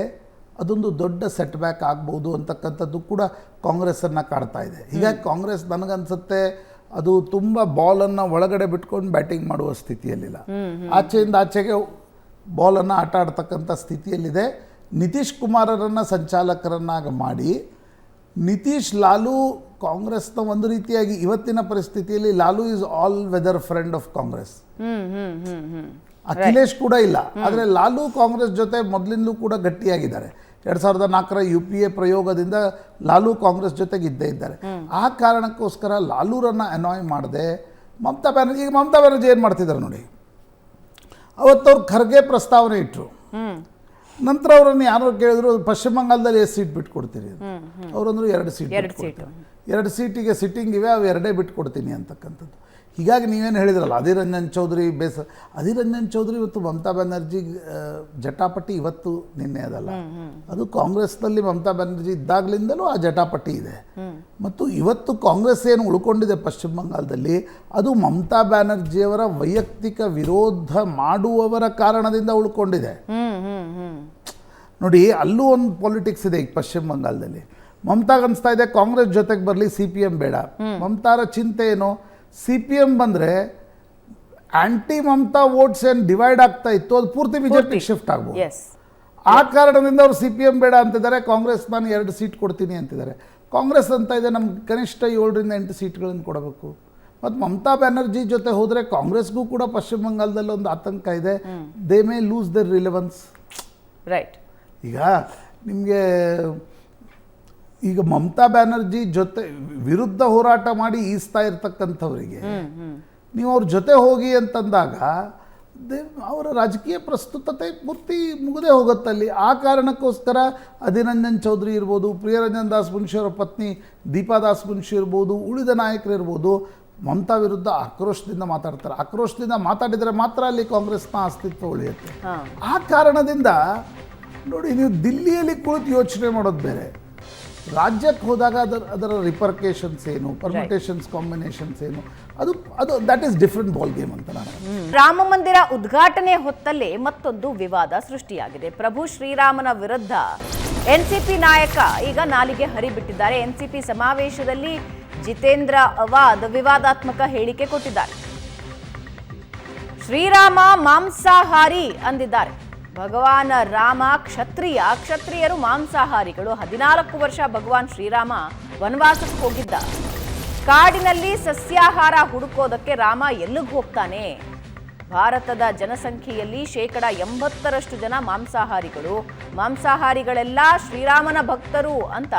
ಅದೊಂದು ದೊಡ್ಡ ಸೆಟ್ ಬ್ಯಾಕ್ ಆಗ್ಬೋದು ಅಂತಕ್ಕಂಥದ್ದು ಕೂಡ ಕಾಂಗ್ರೆಸ್ಸನ್ನು ಕಾಡ್ತಾ ಇದೆ. ಹೀಗಾಗಿ ಕಾಂಗ್ರೆಸ್ ನನಗನ್ಸುತ್ತೆ ಅದು ತುಂಬ ಬಾಲನ್ನು ಒಳಗಡೆ ಬಿಟ್ಕೊಂಡು ಬ್ಯಾಟಿಂಗ್ ಮಾಡುವ ಸ್ಥಿತಿಯಲ್ಲಿಲ್ಲ, ಆಚೆಯಿಂದ ಆಚೆಗೆ ಬಾಲನ್ನು ಆಟ ಆಡ್ತಕ್ಕಂಥ ಸ್ಥಿತಿಯಲ್ಲಿದೆ. ನಿತೀಶ್ ಕುಮಾರರನ್ನು ಸಂಚಾಲಕರನ್ನಾಗಿ ಮಾಡಿ, ನಿತೀಶ್, ಲಾಲು ಕಾಂಗ್ರೆಸ್ನ ಒಂದು ರೀತಿಯಾಗಿ ಇವತ್ತಿನ ಪರಿಸ್ಥಿತಿಯಲ್ಲಿ Lalu is all weather friend of Congress. Akhilesh ಕೂಡ ಇಲ್ಲ, ಆದರೆ ಲಾಲು ಕಾಂಗ್ರೆಸ್ ಜೊತೆ ಮೊದಲಿಂದಲೂ ಕೂಡ ಗಟ್ಟಿಯಾಗಿದ್ದಾರೆ. 2004ರ UPA ಪ್ರಯೋಗದಿಂದ ಲಾಲು ಕಾಂಗ್ರೆಸ್ ಜೊತೆಗೆ ಇದ್ದೇ ಇದ್ದಾರೆ. ಆ ಕಾರಣಕ್ಕೋಸ್ಕರ ಲಾಲೂರನ್ನು ಅನಾಯ್ ಮಾಡದೆ ಮಮತಾ ಬ್ಯಾನರ್ಜಿ ಏನು ಮಾಡ್ತಿದ್ದಾರೆ ನೋಡಿ, ಅವತ್ತವ್ರು ಖರ್ಗೆ ಪ್ರಸ್ತಾವನೆ ಇಟ್ಟರು. ನಂತರ ಅವರನ್ನು ಯಾರೋ ಕೇಳಿದ್ರು, ಪಶ್ಚಿಮ ಬಂಗಾಳದಲ್ಲಿ ಎಷ್ಟು ಸೀಟ್ ಬಿಟ್ಕೊಡ್ತೀರಿ? ಅವರಂದ್ರು 2 ಸೀಟ್. 2 ಸೀಟಿಗೆ ಸಿಟ್ಟಿಂಗ್ ಇವೆ, ಅವು 2 ಬಿಟ್ಕೊಡ್ತೀನಿ ಅಂತಕ್ಕಂಥದ್ದು. ಹೀಗಾಗಿ ನೀವೇನು ಹೇಳಿದ್ರಲ್ಲ, ಅಧೀರ್ ರಂಜನ್ ಚೌಧರಿ ಇವತ್ತು ಮಮತಾ ಬ್ಯಾನರ್ಜಿ ಜಟಾಪಟಿ ಇವತ್ತು ನಿನ್ನೆ ಅದಲ್ಲ, ಅದು ಕಾಂಗ್ರೆಸ್ನಲ್ಲಿ ಮಮತಾ ಬ್ಯಾನರ್ಜಿ ಇದ್ದಾಗಲಿಂದಲೂ ಆ ಜಟಾಪಟಿ ಇದೆ. ಮತ್ತು ಇವತ್ತು ಕಾಂಗ್ರೆಸ್ ಏನು ಉಳ್ಕೊಂಡಿದೆ ಪಶ್ಚಿಮ ಬಂಗಾಳದಲ್ಲಿ, ಅದು ಮಮತಾ ಬ್ಯಾನರ್ಜಿಯವರ ವೈಯಕ್ತಿಕ ವಿರೋಧ ಮಾಡುವವರ ಕಾರಣದಿಂದ ಉಳ್ಕೊಂಡಿದೆ. ನೋಡಿ, ಅಲ್ಲೂ ಒಂದು ಪಾಲಿಟಿಕ್ಸ್ ಇದೆ ಈಗ ಪಶ್ಚಿಮ ಬಂಗಾಳದಲ್ಲಿ. ಮಮತಾಗೆ ಅನಿಸ್ತಾ ಇದೆ ಕಾಂಗ್ರೆಸ್ ಜೊತೆಗೆ ಬರಲಿ, CPM ಬೇಡ. ಮಮತಾರ ಚಿಂತೆ ಏನು, CPM ಬಂದರೆ ಆಂಟಿ ಮಮತಾ ವೋಟ್ಸ್ ಏನು ಡಿವೈಡ್ ಆಗ್ತಾ ಇತ್ತು, ಅದು ಪೂರ್ತಿ ಬಿಜೆಪಿ ಶಿಫ್ಟ್ ಆಗ್ಬೋದು. ಆ ಕಾರಣದಿಂದ ಅವರು CPM ಬೇಡ ಅಂತಿದ್ದಾರೆ, ಕಾಂಗ್ರೆಸ್ ನಾನು 2 ಸೀಟ್ ಕೊಡ್ತೀನಿ ಅಂತಿದ್ದಾರೆ. ಕಾಂಗ್ರೆಸ್ ಅಂತ ಇದೆ ನಮ್ಗೆ ಕನಿಷ್ಠ 7ರಿಂದ 8 ಸೀಟ್ಗಳನ್ನು ಕೊಡಬೇಕು. ಮತ್ತು ಮಮತಾ ಬ್ಯಾನರ್ಜಿ ಜೊತೆ ಹೋದರೆ ಕಾಂಗ್ರೆಸ್ಗೂ ಕೂಡ ಪಶ್ಚಿಮ ಬಂಗಾಳದಲ್ಲಿ ಒಂದು ಆತಂಕ ಇದೆ, they may lose their relevance. Right. ಈಗ ನಿಮಗೆ ಈಗ ಮಮತಾ ಬ್ಯಾನರ್ಜಿ ಜೊತೆ ವಿರುದ್ಧ ಹೋರಾಟ ಮಾಡಿ ಈಸ್ತಾ ಇರ್ತಕ್ಕಂಥವರಿಗೆ ನೀವು ಅವ್ರ ಜೊತೆ ಹೋಗಿ ಅಂತಂದಾಗ ಅವರ ರಾಜಕೀಯ ಪ್ರಸ್ತುತತೆ ಪೂರ್ತಿ ಮುಗದೆ ಹೋಗುತ್ತಲ್ಲಿ. ಆ ಕಾರಣಕ್ಕೋಸ್ಕರ ಅಧಿರಂಜನ್ ಚೌಧರಿ ಇರ್ಬೋದು, ಪ್ರಿಯರಂಜನ್ ದಾಸ್ ಮುನ್ಷಿ ಅವರ ಪತ್ನಿ ದೀಪಾ ದಾಸ್ ಮುನ್ಷಿ ಇರ್ಬೋದು, ಉಳಿದ ನಾಯಕರು ಇರ್ಬೋದು, ಮಮತಾ ವಿರುದ್ಧ ಆಕ್ರೋಶದಿಂದ ಮಾತಾಡ್ತಾರೆ. ಆಕ್ರೋಶದಿಂದ ಮಾತಾಡಿದರೆ ಮಾತ್ರ ಅಲ್ಲಿ ಕಾಂಗ್ರೆಸ್ನ ಅಸ್ತಿತ್ವ ಉಳಿಯುತ್ತೆ. ಆ ಕಾರಣದಿಂದ ನೋಡಿ, ನೀವು ದಿಲ್ಲಿಯಲ್ಲಿ ಕುಳಿತು ಯೋಚನೆ ಮಾಡೋದು ಬೇರೆ, ರಾಜ್ಯಕ್ಕೆ ಹೋದಾಗ ಅದರ ರಿಪರ್ಕೇಷನ್ಸ್ ಏನು, ಪರ್ಮಿಟೇಷನ್ಸ್, ಕಾಂಬಿನೇಷನ್ಸ್ ಏನು, ಅದು that is different ball game ಅಂತ ನಾನು. ರಾಮ ಮಂದಿರ ಉದ್ಘಾಟನೆ ಹೊತ್ತಲ್ಲೇ ಮತ್ತೊಂದು ವಿವಾದ ಸೃಷ್ಟಿಯಾಗಿದೆ. ಪ್ರಭು ಶ್ರೀರಾಮನ ವಿರುದ್ಧ ಎನ್ಸಿಪಿ ನಾಯಕ ಈಗ ನಾಲಿಗೆ ಹರಿಬಿಟ್ಟಿದ್ದಾರೆ. ಎನ್ಸಿಪಿ ಸಮಾವೇಶದಲ್ಲಿ ಜಿತೇಂದ್ರ ಅವಾದ್ ವಿವಾದಾತ್ಮಕ ಹೇಳಿಕೆ ಕೊಟ್ಟಿದ್ದಾರೆ. ಶ್ರೀರಾಮ ಮಾಂಸಾಹಾರಿ ಅಂದಿದ್ದಾರೆ. ಭಗವಾನ್ ರಾಮ ಕ್ಷತ್ರಿಯ, ಕ್ಷತ್ರಿಯರು ಮಾಂಸಾಹಾರಿಗಳು. 14 ವರ್ಷ ಭಗವಾನ್ ಶ್ರೀರಾಮ ವನವಾಸಕ್ಕೆ ಹೋಗಿದ್ದ. ಕಾಡಿನಲ್ಲಿ ಸಸ್ಯಾಹಾರ ಹುಡುಕೋದಕ್ಕೆ ರಾಮ ಎಲ್ಲಿಗೆ ಹೋಗ್ತಾನೆ? ಭಾರತದ ಜನಸಂಖ್ಯೆಯಲ್ಲಿ 80% ಜನ ಮಾಂಸಾಹಾರಿಗಳು. ಮಾಂಸಾಹಾರಿಗಳೆಲ್ಲ ಶ್ರೀರಾಮನ ಭಕ್ತರು ಅಂತ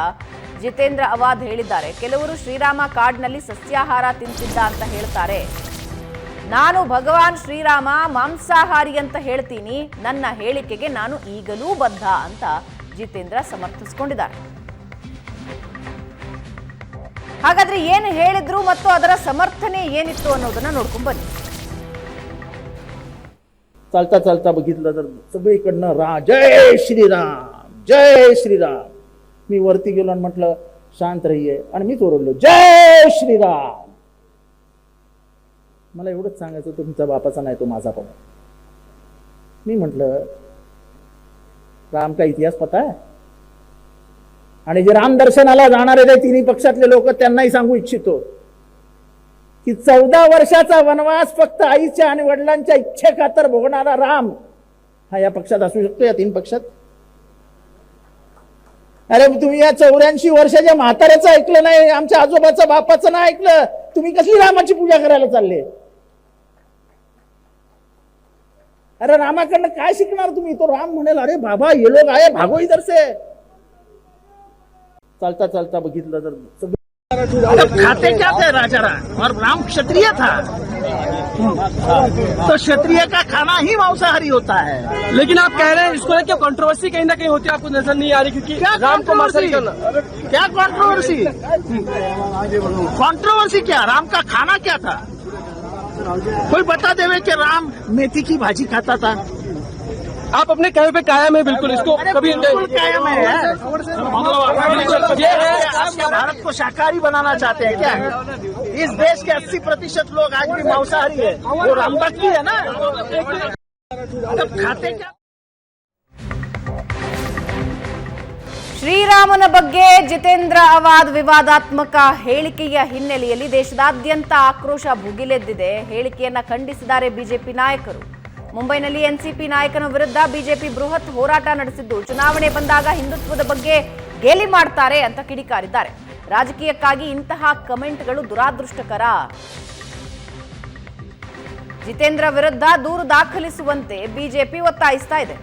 ಜಿತೇಂದ್ರ ಅವಾದ್ ಹೇಳಿದ್ದಾರೆ. ಕೆಲವರು ಶ್ರೀರಾಮ ಕಾಡಿನಲ್ಲಿ ಸಸ್ಯಾಹಾರ ತಿಂತಿದ್ದ ಅಂತ ಹೇಳ್ತಾರೆ. ನಾನು ಭಗವಾನ್ ಶ್ರೀರಾಮ ಮಾಂಸಾಹಾರಿ ಅಂತ ಹೇಳ್ತೀನಿ, ನನ್ನ ಹೇಳಿಕೆಗೆ ನಾನು ಈಗಲೂ ಬದ್ಧ ಅಂತ ಜಿತೇಂದ್ರ ಸಮರ್ಥಿಸಿಕೊಂಡಿದ್ದಾರೆ. ಹಾಗಾದ್ರೆ ಏನು ಹೇಳಿದ್ರು ಮತ್ತು ಅದರ ಸಮರ್ಥನೆ ಏನಿತ್ತು ಅನ್ನೋದನ್ನ ನೋಡ್ಕೊಂಡ್ बन्नी. चालता चालता बघितलं तर सगळीकडनं जय श्रीराम. मी वरती गेलो आणि म्हटलं शांत रहिये, आणि मीच ओरडलो जय श्रीराम. मला एवढंच सांगायचं, तुमच्या बापाचा नाही तो माझा पण. मी म्हटलं राम का इतिहास पता आहे? आणि जे राम दर्शनाला जाणारे ते तिन्ही पक्षातले लोक, त्यांनाही सांगू इच्छितो की 14 वर्षाचा वनवास फक्त आईच्या आणि वडिलांच्या इच्छेखातर भोगणारा राम हा या पक्षात असू शकतो, या 3 पक्षात? अरे तुम्ही या 84 वर्षाच्या म्हाताऱ्याचं ऐकलं नाही, आमच्या आजोबाचं बापाचं नाही ऐकलं, तुम्ही कसली रामाची पूजा करायला चालले? अरे रामाकडनं काय शिकणार तुम्ही? तो राम म्हणेल अरे बाबा ये लोग आए, भागो इधर से. चालता चालता बघितलं तर खाते क्या थे राजा राम, और राम क्षत्रिय था, तो क्षत्रिय का खाना ही मांसाहारी होता है. लेकिन आप कह रहे हैं इसको क्या कंट्रोवर्सी कहीं ना कहीं होती है, आपको नजर नहीं आ रही? क्योंकि राम को मांसाहारी करना, क्या कंट्रोवर्सी? कंट्रोवर्सी क्या? राम का खाना क्या था? कोई बता देवे कि राम मेथी की भाजी खाता था? आप अपने कहे पे कायम है बिल्कुल, इसको कभी कायम है यार. ये है, आप क्या भारत को शाकाहारी बनाना चाहते हैं क्या? इस देश के 80% लोग आज भी मांसाहारी है, वो राम भक्ति है ना. खाते क्या? ಶ್ರೀರಾಮನ ಬಗ್ಗೆ ಜಿತೇಂದ್ರ ಅವಾದ್ ವಿವಾದಾತ್ಮಕ ಹೇಳಿಕೆಯ ಹಿನ್ನೆಲೆಯಲ್ಲಿ ದೇಶದಾದ್ಯಂತ ಆಕ್ರೋಶ ಭುಗಿಲೆದ್ದಿದೆ. ಹೇಳಿಕೆಯನ್ನ ಖಂಡಿಸಿದ್ದಾರೆ ಬಿಜೆಪಿ ನಾಯಕರು. ಮುಂಬೈನಲ್ಲಿ ಎನ್ಸಿಪಿ ನಾಯಕನ ವಿರುದ್ಧ ಬಿಜೆಪಿ ಬೃಹತ್ ಹೋರಾಟ ನಡೆಸಿದ್ದು, ಚುನಾವಣೆ ಬಂದಾಗ ಹಿಂದುತ್ವದ ಬಗ್ಗೆ ಗೇಲಿ ಮಾಡ್ತಾರೆ ಅಂತ ಕಿಡಿಕಾರಿದ್ದಾರೆ. ರಾಜಕೀಯಕ್ಕಾಗಿ ಇಂತಹ ಕಮೆಂಟ್ಗಳು ದುರಾದೃಷ್ಟಕರ. ಜಿತೇಂದ್ರ ವಿರುದ್ಧ ದೂರು ದಾಖಲಿಸುವಂತೆ ಬಿಜೆಪಿ ಒತ್ತಾಯಿಸ್ತಾ ಇದೆ.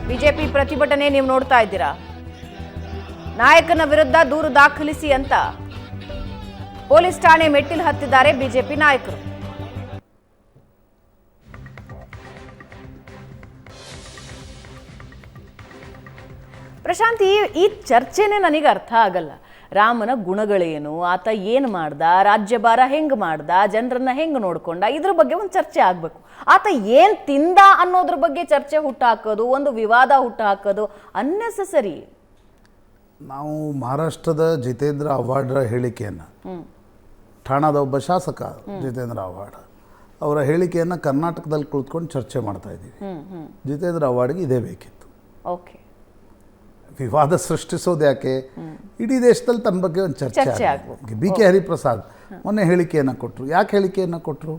ಬಿಜೆಪಿ ಪ್ರತಿಭಟನೆ ನೀವು ನೋಡ್ತಾ ಇದ್ದೀರಾ. ನಾಯಕನ ವಿರುದ್ಧ ದೂರು ದಾಖಲಿಸಿ ಅಂತ ಪೊಲೀಸ್ ಠಾಣೆ ಮೆಟ್ಟಿಲು ಹತ್ತಿದ್ದಾರೆ ಬಿಜೆಪಿ ನಾಯಕರು. ಪ್ರಶಾಂತ್, ಈ ಚರ್ಚೆನೇ ನನಗೆ ಅರ್ಥ ಆಗಲ್ಲ. ರಾಮನ ಗುಣಗಳೇನು, ಆತ ಏನು ಮಾಡ್ದ, ರಾಜ್ಯಭಾರ ಹೆಂಗ್ ಮಾಡ್ದ, ಜನರನ್ನ ಹೆಂಗ್ ನೋಡ್ಕೊಂಡ, ಇದ್ರ ಬಗ್ಗೆ ಒಂದು ಚರ್ಚೆ ಆಗ್ಬೇಕು. ಆತ ಏನ್ ತಿಂದ ಅನ್ನೋದ್ರ ಬಗ್ಗೆ ಚರ್ಚೆ ಹುಟ್ಟಾಕೋದು, ಒಂದು ವಿವಾದ ಹುಟ್ಟಾಕೋದು ಅನ್ನೆಸೆಸರಿ. ನಾವು ಮಹಾರಾಷ್ಟ್ರದ ಜಿತೇಂದ್ರ ಅವಾರ್ಡ್ರ ಹೇಳಿಕೆಯನ್ನು, ಠಾಣಾದ ಒಬ್ಬ ಶಾಸಕ ಜಿತೇಂದ್ರ ಅವಾರ್ಡ್ ಅವರ ಹೇಳಿಕೆಯನ್ನು ಕರ್ನಾಟಕದಲ್ಲಿ ಕುಳಿತುಕೊಂಡು ಚರ್ಚೆ ಮಾಡ್ತಾ ಇದ್ದೀವಿ. ಜಿತೇಂದ್ರ ಅವಾರ್ಡ್ಗೆ ಇದೇ ಬೇಕಿತ್ತು. ಓಕೆ, ವಿವಾದ ಸೃಷ್ಟಿಸೋದು ಯಾಕೆ? ಇಡೀ ದೇಶದಲ್ಲಿ ತನ್ನ ಬಗ್ಗೆ ಒಂದು ಚರ್ಚೆ ಆಗಬೇಕು. ಬಿ ಕೆ ಹರಿಪ್ರಸಾದ್ ಮೊನ್ನೆ ಹೇಳಿಕೆಯನ್ನು ಕೊಟ್ಟರು. ಯಾಕೆ ಹೇಳಿಕೆಯನ್ನು ಕೊಟ್ಟರು?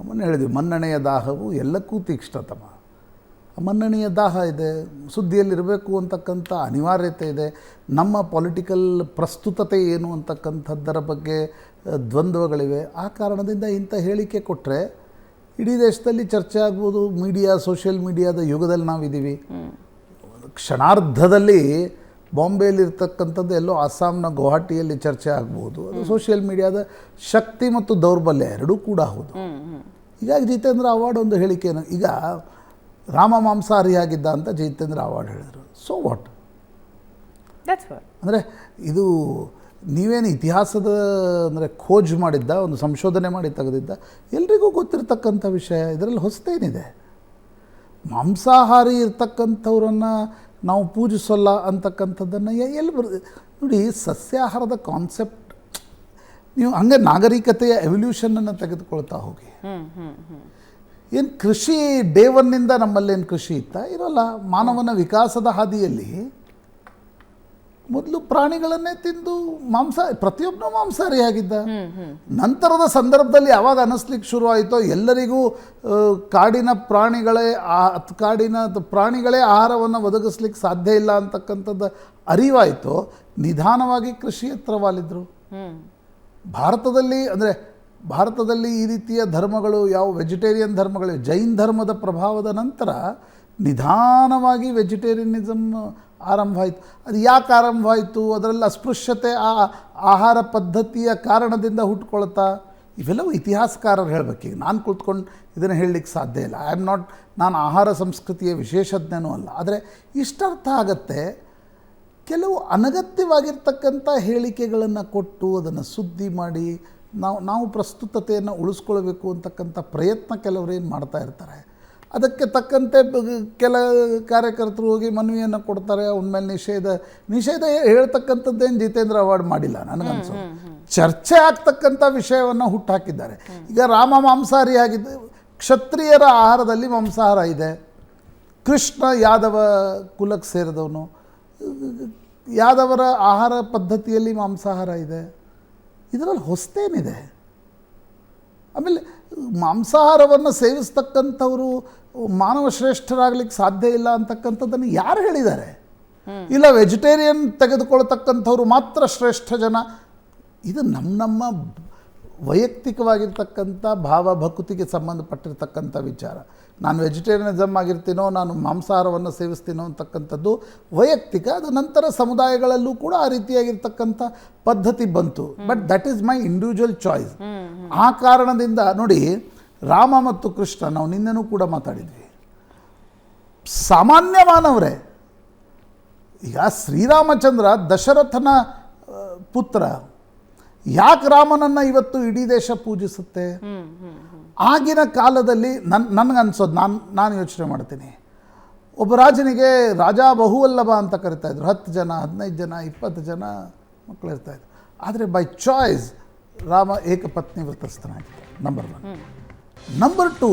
ಮೊನ್ನೆ ಹೇಳಿದ್ವಿ, ಮನ್ನಣೆಯ ದಾಹವು ಎಲ್ಲಕ್ಕೂ ತೀಕ್ಷ್ಣತಮ. ಮನ್ನಣೆಯ ದಾಹ ಇದೆ, ಸುದ್ದಿಯಲ್ಲಿರಬೇಕು ಅಂತಕ್ಕಂಥ ಅನಿವಾರ್ಯತೆ ಇದೆ. ನಮ್ಮ ಪೊಲಿಟಿಕಲ್ ಪ್ರಸ್ತುತತೆ ಏನು ಅಂತಕ್ಕಂಥದ್ದರ ಬಗ್ಗೆ ದ್ವಂದ್ವಗಳಿವೆ. ಆ ಕಾರಣದಿಂದ ಇಂಥ ಹೇಳಿಕೆ ಕೊಟ್ಟರೆ ಇಡೀ ದೇಶದಲ್ಲಿ ಚರ್ಚೆ ಆಗ್ಬೋದು. ಸೋಷಿಯಲ್ ಮೀಡಿಯಾದ ಯುಗದಲ್ಲಿ ನಾವಿದ್ದೀವಿ. ಕ್ಷಣಾರ್ಧದಲ್ಲಿ ಬಾಂಬೆಯಲ್ಲಿರ್ತಕ್ಕಂಥದ್ದು ಎಲ್ಲೋ ಅಸ್ಸಾಂನ ಗುವಾಹಟಿಯಲ್ಲಿ ಚರ್ಚೆ ಆಗ್ಬೋದು. ಅದು ಸೋಷಿಯಲ್ ಮೀಡಿಯಾದ ಶಕ್ತಿ ಮತ್ತು ದೌರ್ಬಲ್ಯ ಎರಡೂ ಕೂಡ ಹೌದು. ಹೀಗಾಗಿ ಜಿತೇಂದ್ರ ಅವಾರ್ಡ್ ಒಂದು ಹೇಳಿಕೆಯನ್ನು, ಈಗ ರಾಮ ಮಾಂಸಾಹಾರಿ ಆಗಿದ್ದ ಅಂತ ಜಿತೇಂದ್ರ ಅವಾರ್ಡ್ ಹೇಳಿದರು. So what? ಅಂದರೆ ಇದು ನೀವೇನು ಇತಿಹಾಸದ ಅಂದರೆ ಖೋಜ್ ಮಾಡಿದ್ದ, ಒಂದು ಸಂಶೋಧನೆ ಮಾಡಿ ತೆಗೆದಿದ್ದ, ಎಲ್ರಿಗೂ ಗೊತ್ತಿರ್ತಕ್ಕಂಥ ವಿಷಯ. ಇದರಲ್ಲಿ ಹೊಸತೇನಿದೆ? ಮಾಂಸಾಹಾರಿ ಇರ್ತಕ್ಕಂಥವ್ರನ್ನು ನಾವು ಪೂಜಿಸೋಲ್ಲ ಅಂತಕ್ಕಂಥದ್ದನ್ನು ಎಲ್ಲಿ ನೋಡಿ, ಸಸ್ಯಾಹಾರದ ಕಾನ್ಸೆಪ್ಟ್ ನೀವು ಹಂಗೆ ನಾಗರಿಕತೆಯ ಎವಲ್ಯೂಷನನ್ನು ತೆಗೆದುಕೊಳ್ತಾ ಹೋಗಿ. ಏನು ಕೃಷಿ ಡೇ ಒನ್ನಿಂದ ನಮ್ಮಲ್ಲೇನು ಕೃಷಿ ಇತ್ತ? ಇರೋಲ್ಲ. ಮಾನವನ ವಿಕಾಸದ ಹಾದಿಯಲ್ಲಿ ಮೊದಲು ಪ್ರಾಣಿಗಳನ್ನೇ ತಿಂದು ಪ್ರತಿಯೊಬ್ಬನೂ ಮಾಂಸಾಹಾರಿ ಆಗಿದ್ದ. ನಂತರದ ಸಂದರ್ಭದಲ್ಲಿ ಯಾವಾಗ ಅನ್ನಿಸ್ಲಿಕ್ಕೆ ಶುರು ಆಯಿತೋ ಎಲ್ಲರಿಗೂ ಕಾಡಿನ ಪ್ರಾಣಿಗಳೇ ಆಹಾರವನ್ನು ಒದಗಿಸ್ಲಿಕ್ಕೆ ಸಾಧ್ಯ ಇಲ್ಲ ಅಂತಕ್ಕಂಥದ್ದು ಅರಿವಾಯಿತು, ನಿಧಾನವಾಗಿ ಕೃಷಿ ಹತ್ರ ವಾಲಿದ್ರು. ಭಾರತದಲ್ಲಿ ಈ ರೀತಿಯ ಧರ್ಮಗಳು ಯಾವ ವೆಜಿಟೇರಿಯನ್ ಧರ್ಮಗಳು, ಜೈನ್ ಧರ್ಮದ ಪ್ರಭಾವದ ನಂತರ ನಿಧಾನವಾಗಿ ವೆಜಿಟೇರಿಯನಿಸಮ್ ಆರಂಭ ಆಯಿತು. ಅದು ಯಾಕೆ ಆರಂಭ ಆಯಿತು? ಅದರಲ್ಲಿ ಅಸ್ಪೃಶ್ಯತೆ ಆ ಆಹಾರ ಪದ್ಧತಿಯ ಕಾರಣದಿಂದ ಹುಟ್ಕೊಳ್ತಾ, ಇವೆಲ್ಲವೂ ಇತಿಹಾಸಕಾರರು ಹೇಳಬೇಕು. ಈಗ ನಾನು ಕೂತ್ಕೊಂಡು ಇದನ್ನು ಹೇಳಲಿಕ್ಕೆ ಸಾಧ್ಯ ಇಲ್ಲ. ನಾನು ಆಹಾರ ಸಂಸ್ಕೃತಿಯ ವಿಶೇಷಜ್ಞನೂ ಅಲ್ಲ. ಆದರೆ ಇಷ್ಟರ್ಥ ಆಗತ್ತೆ, ಕೆಲವು ಅನಗತ್ಯವಾಗಿರ್ತಕ್ಕಂಥ ಹೇಳಿಕೆಗಳನ್ನು ಕೊಟ್ಟು ಅದನ್ನು ಸುದ್ದಿ ಮಾಡಿ ನಾವು ಪ್ರಸ್ತುತತೆಯನ್ನು ಉಳಿಸ್ಕೊಳ್ಬೇಕು ಅಂತಕ್ಕಂಥ ಪ್ರಯತ್ನ ಕೆಲವರೇನು ಮಾಡ್ತಾ ಇರ್ತಾರೆ. ಅದಕ್ಕೆ ತಕ್ಕಂತೆ ಕೆಲ ಕಾರ್ಯಕರ್ತರು ಹೋಗಿ ಮನವಿಯನ್ನು ಕೊಡ್ತಾರೆ. ಅವನ ಮೇಲೆ ನಿಷೇಧ ಹೇಳ್ತಕ್ಕಂಥದ್ದೇನು ಜಿತೇಂದ್ರ ಅವಾರ್ಡ್ ಮಾಡಿಲ್ಲ ನನಗನ್ಸೋ. ಚರ್ಚೆ ಆಗ್ತಕ್ಕಂಥ ವಿಷಯವನ್ನು ಹುಟ್ಟಾಕಿದ್ದಾರೆ. ಈಗ ರಾಮ ಮಾಂಸಾಹಾರಿ ಆಗಿದ್ದು, ಕ್ಷತ್ರಿಯರ ಆಹಾರದಲ್ಲಿ ಮಾಂಸಾಹಾರ ಇದೆ. ಕೃಷ್ಣ ಯಾದವ ಕುಲಕ್ಕೆ ಸೇರಿದವನು, ಯಾದವರ ಆಹಾರ ಪದ್ಧತಿಯಲ್ಲಿ ಮಾಂಸಾಹಾರ ಇದೆ. ಇದರಲ್ಲಿ ಹೊಸತೇನಿದೆ? ಆಮೇಲೆ ಮಾಂಸಾಹಾರವನ್ನು ಸೇವಿಸ್ತಕ್ಕಂಥವರು ಮಾನವ ಶ್ರೇಷ್ಠರಾಗಲಿಕ್ಕೆ ಸಾಧ್ಯ ಇಲ್ಲ ಅಂತಕ್ಕಂಥದ್ದನ್ನು ಯಾರು ಹೇಳಿದ್ದಾರೆ? ಇಲ್ಲ ವೆಜಿಟೇರಿಯನ್ ತೆಗೆದುಕೊಳ್ತಕ್ಕಂಥವ್ರು ಮಾತ್ರ ಶ್ರೇಷ್ಠ ಜನ. ಇದು ನಮ್ಮ ವೈಯಕ್ತಿಕವಾಗಿರ್ತಕ್ಕಂಥ ಭಾವಭಕುತಿಗೆ ಸಂಬಂಧಪಟ್ಟಿರ್ತಕ್ಕಂಥ ವಿಚಾರ. ನಾನು ವೆಜಿಟೇರಿಯನಿಸಮ್ ಆಗಿರ್ತೀನೋ, ನಾನು ಮಾಂಸಾಹಾರವನ್ನು ಸೇವಿಸ್ತೀನೋ ಅಂತಕ್ಕಂಥದ್ದು ವೈಯಕ್ತಿಕ. ಅದು ನಂತರ ಸಮುದಾಯಗಳಲ್ಲೂ ಕೂಡ ಆ ರೀತಿಯಾಗಿರ್ತಕ್ಕಂಥ ಪದ್ಧತಿ ಬಂತು. But that is my individual choice. ಆ ಕಾರಣದಿಂದ ನೋಡಿ, ರಾಮ ಮತ್ತು ಕೃಷ್ಣ ನಾವು ನಿನ್ನೆನೂ ಕೂಡ ಮಾತಾಡಿದ್ವಿ, ಸಾಮಾನ್ಯ ಮಾನವರೇ. ಈಗ ಶ್ರೀರಾಮಚಂದ್ರ ದಶರಥನ ಪುತ್ರ, ಯಾಕೆ ರಾಮನನ್ನು ಇವತ್ತು ಇಡೀ ದೇಶ ಪೂಜಿಸುತ್ತೆ? ಆಗಿನ ಕಾಲದಲ್ಲಿ ನನಗನ್ಸೋದು, ನಾನು ಯೋಚನೆ ಮಾಡ್ತೀನಿ, ಒಬ್ಬ ರಾಜನಿಗೆ ರಾಜ ಬಹುವಲ್ಲಭ ಅಂತ ಕರಿತಾಯಿದ್ರು. 10 ಜನ 15 ಜನ 20 ಜನ ಮಕ್ಕಳು ಇರ್ತಾಯಿದ್ರು. ಆದರೆ ಬೈ ಚಾಯ್ಸ್ ರಾಮ ಏಕಪತ್ನಿ ವ್ರತಸ್ಥನಾಗಿದ್ದ. ನಂಬರ್ 1. ನಂಬರ್ 2,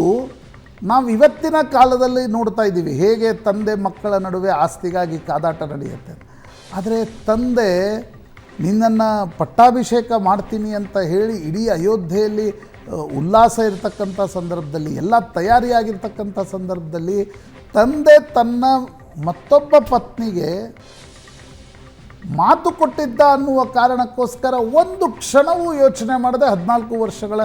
ನಾವು ಇವತ್ತಿನ ಕಾಲದಲ್ಲಿ ನೋಡ್ತಾ ಇದ್ದೀವಿ ಹೇಗೆ ತಂದೆ ಮಕ್ಕಳ ನಡುವೆ ಆಸ್ತಿಗಾಗಿ ಕಾದಾಟ ನಡೆಯುತ್ತೆ. ಆದರೆ ತಂದೆ ನಿನ್ನನ್ನು ಪಟ್ಟಾಭಿಷೇಕ ಮಾಡ್ತೀನಿ ಅಂತ ಹೇಳಿ ಇಡೀ ಅಯೋಧ್ಯೆಯಲ್ಲಿ ಉಲ್ಲಾಸ ಇರತಕ್ಕಂಥ ಸಂದರ್ಭದಲ್ಲಿ, ಎಲ್ಲ ತಯಾರಿಯಾಗಿರ್ತಕ್ಕಂಥ ಸಂದರ್ಭದಲ್ಲಿ, ತಂದೆ ತನ್ನ ಮತ್ತೊಬ್ಬ ಪತ್ನಿಗೆ ಮಾತು ಕೊಟ್ಟಿದ್ದ ಅನ್ನುವ ಕಾರಣಕ್ಕೋಸ್ಕರ ಒಂದು ಕ್ಷಣವೂ ಯೋಚನೆ ಮಾಡದೆ 14 ವರ್ಷಗಳ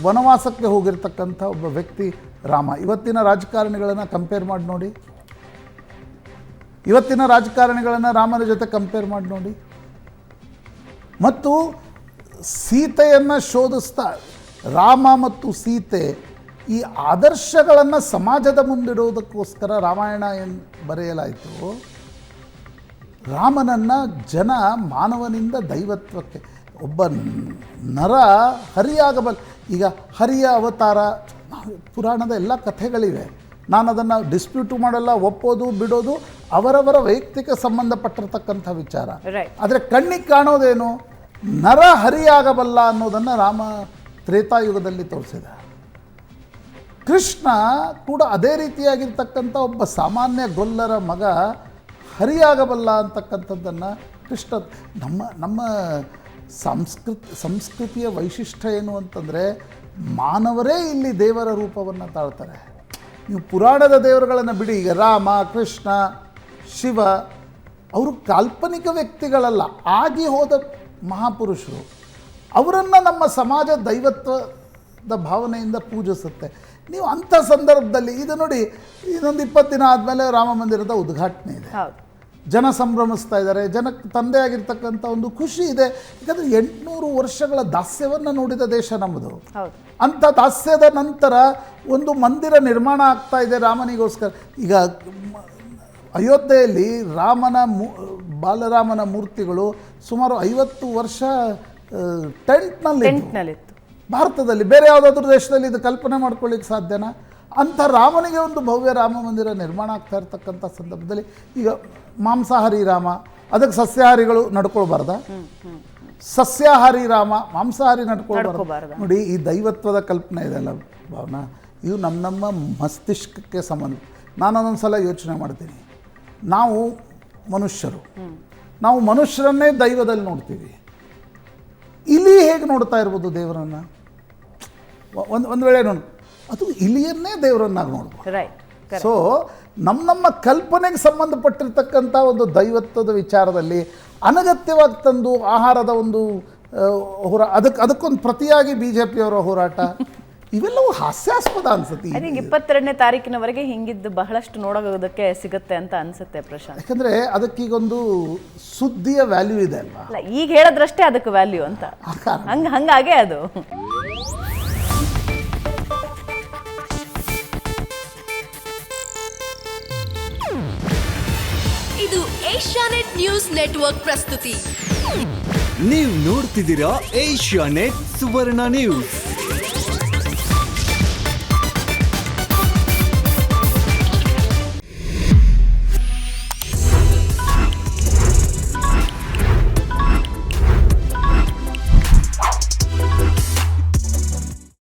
ವನವಾಸಕ್ಕೆ ಹೋಗಿರ್ತಕ್ಕಂಥ ಒಬ್ಬ ವ್ಯಕ್ತಿ ರಾಮ. ಇವತ್ತಿನ ರಾಜಕಾರಣಿಗಳನ್ನು ಕಂಪೇರ್ ಮಾಡಿ ನೋಡಿ, ಇವತ್ತಿನ ರಾಜಕಾರಣಿಗಳನ್ನು ರಾಮನ ಜೊತೆ ಕಂಪೇರ್ ಮಾಡಿ ನೋಡಿ. ಮತ್ತು ಸೀತೆಯನ್ನು ಶೋಧಿಸ್ತಾ ರಾಮ ಮತ್ತು ಸೀತೆ ಈ ಆದರ್ಶಗಳನ್ನು ಸಮಾಜದ ಮುಂದಿಡುವುದಕ್ಕೋಸ್ಕರ ರಾಮಾಯಣ ಏನು ಬರೆಯಲಾಯಿತು. ರಾಮನನ್ನು ಜನ ಮಾನವನಿಂದ ದೈವತ್ವಕ್ಕೆ, ಒಬ್ಬ ನರ ಹರಿಯಾಗಬಲ್ಲ. ಈಗ ಹರಿಯ ಅವತಾರ ಪುರಾಣದ ಎಲ್ಲ ಕಥೆಗಳಿವೆ. ನಾನು ಅದನ್ನು ಡಿಸ್ಪ್ಯೂಟು ಮಾಡಲ್ಲ, ಒಪ್ಪೋದು ಬಿಡೋದು ಅವರವರ ವೈಯಕ್ತಿಕ ಸಂಬಂಧಪಟ್ಟಿರ್ತಕ್ಕಂಥ ವಿಚಾರ. ಆದರೆ ಕಣ್ಣಿಗೆ ಕಾಣೋದೇನು? ನರ ಹರಿಯಾಗಬಲ್ಲ ಅನ್ನೋದನ್ನು ರಾಮ ತ್ರೇತಾಯುಗದಲ್ಲಿ ತೋರಿಸಿದ. ಕೃಷ್ಣ ಕೂಡ ಅದೇ ರೀತಿಯಾಗಿರ್ತಕ್ಕಂಥ ಒಬ್ಬ ಸಾಮಾನ್ಯ ಗೊಲ್ಲರ ಮಗ ಹರಿಯಾಗಬಲ್ಲ ಅಂತಕ್ಕಂಥದ್ದನ್ನು ಕೃಷ್ಣ. ನಮ್ಮ ಸಂಸ್ಕೃತಿಯ ವೈಶಿಷ್ಟ್ಯ ಏನು ಅಂತಂದರೆ, ಮಾನವರೇ ಇಲ್ಲಿ ದೇವರ ರೂಪವನ್ನು ತಾಳ್ತಾರೆ. ನೀವು ಪುರಾಣದ ದೇವರುಗಳನ್ನು ಬಿಡಿ, ಈಗ ರಾಮ ಕೃಷ್ಣ ಶಿವ ಅವರು ಕಾಲ್ಪನಿಕ ವ್ಯಕ್ತಿಗಳಲ್ಲ, ಆಗಿ ಹೋದ ಮಹಾಪುರುಷರು. ಅವರನ್ನು ನಮ್ಮ ಸಮಾಜ ದೈವತ್ವದ ಭಾವನೆಯಿಂದ ಪೂಜಿಸುತ್ತೆ. ನೀವು ಅಂಥ ಸಂದರ್ಭದಲ್ಲಿ ಇದು ನೋಡಿ, ಇನ್ನೊಂದು 20 ದಿನ ಆದಮೇಲೆ ರಾಮ ಮಂದಿರದ ಉದ್ಘಾಟನೆ ಇದೆ. ಹೌದು. ಜನ ಸಂಭ್ರಮಿಸ್ತಾ ಇದ್ದಾರೆ, ಜನಕ್ಕೆ ತಂದೆ ಆಗಿರ್ತಕ್ಕಂಥ ಒಂದು ಖುಷಿ ಇದೆ. ಯಾಕಂದರೆ 800 ವರ್ಷಗಳ ದಾಸ್ಯವನ್ನು ನೋಡಿದ ದೇಶ ನಮ್ಮದು. ಹೌದು. ಅಂಥ ದಾಸ್ಯದ ನಂತರ ಒಂದು ಮಂದಿರ ನಿರ್ಮಾಣ ಆಗ್ತಾ ಇದೆ ರಾಮನಿಗೋಸ್ಕರ. ಈಗ ಅಯೋಧ್ಯೆಯಲ್ಲಿ ಬಾಲರಾಮನ ಮೂರ್ತಿಗಳು ಸುಮಾರು 50 ವರ್ಷ ಟೆಂಟ್ನಲ್ಲಿತ್ತು. ಭಾರತದಲ್ಲಿ ಬೇರೆ ಯಾವುದಾದ್ರೂ ದೇಶದಲ್ಲಿ ಇದು ಕಲ್ಪನೆ ಮಾಡ್ಕೊಳ್ಳಿಕ್ಕೆ ಸಾಧ್ಯನಾ? ಅಂಥ ರಾಮನಿಗೆ ಒಂದು ಭವ್ಯ ರಾಮ ಮಂದಿರ ನಿರ್ಮಾಣ ಆಗ್ತಾ ಇರ್ತಕ್ಕಂಥ ಸಂದರ್ಭದಲ್ಲಿ ಈಗ ಮಾಂಸಾಹಾರಿ ರಾಮ, ಅದಕ್ಕೆ ಸಸ್ಯಾಹಾರಿಗಳು ನಡ್ಕೊಳ್ಬಾರ್ದ? ಸಸ್ಯಾಹಾರಿ ರಾಮ, ಮಾಂಸಾಹಾರಿ ನಡ್ಕೊಳ್ಬಾರ್ದು. ನೋಡಿ, ಈ ದೈವತ್ವದ ಕಲ್ಪನೆ ಇದೆಲ್ಲ ಭಾವನಾ, ಇದು ನಮ್ಮ ಮಸ್ತಿಷ್ಕಕ್ಕೆ ಸಂಬಂಧ. ನಾನು ಒಂದೊಂದು ಸಲ ಯೋಚನೆ ಮಾಡ್ತೀನಿ, ನಾವು ಮನುಷ್ಯರನ್ನೇ ದೈವದಲ್ಲಿ ನೋಡ್ತೀವಿ. ಇಲಿ ಹೇಗೆ ನೋಡ್ತಾ ಇರ್ಬೋದು ದೇವರನ್ನು? ಒಂದು ವೇಳೆ ನೋಡಿ, ಅದು ಇಲಿಯನ್ನೇ ದೇವರನ್ನಾಗಿ ನೋಡ್ಬೋದು. ಸೊ ನಮ್ಮ ಕಲ್ಪನೆಗೆ ಸಂಬಂಧಪಟ್ಟಿರ್ತಕ್ಕಂಥ ಒಂದು ದೈವತ್ವದ ವಿಚಾರದಲ್ಲಿ ಅನಗತ್ಯವಾಗಿ ತಂದು ಆಹಾರದ ಒಂದು ಅದಕ್ಕೊಂದು ಪ್ರತಿಯಾಗಿ BJPಯವರ ಹೋರಾಟ, ಇವೆಲ್ಲವೂ ಹಾಸ್ಯಾಸ್ಪದ ಅನ್ಸುತ್ತೆ. 22ನೇ ತಾರೀಕಿನವರೆಗೆ ಹಿಂಗಿದ್ದು ಬಹಳಷ್ಟು ನೋಡೋದಕ್ಕೆ ಸಿಗುತ್ತೆ ಅಂತ ಅನ್ಸುತ್ತೆ ಪ್ರಶಾಂತ್. ಯಾಕಂದ್ರೆ ಅದಕ್ಕೀಗೊಂದು ಸುದ್ದಿಯ ವ್ಯಾಲ್ಯೂ ಇದೆ ಅಲ್ವಾ? ಅಲ್ಲ, ಈಗ ಹೇಳಿದ್ರಷ್ಟೇ ಅದಕ್ಕೆ ವ್ಯಾಲ್ಯೂ ಅಂತ, ಹಂಗಾಗೆ ಅದು. ಇದು ಏಷ್ಯಾನೆಟ್ ನ್ಯೂಸ್ ನೆಟ್ವರ್ಕ್ ಪ್ರಸ್ತುತಿ. ನೀವು ನೋಡ್ತಿದ್ದೀರಾ ಏಷ್ಯಾನೆಟ್ ಸುವರ್ಣ ನ್ಯೂಸ್.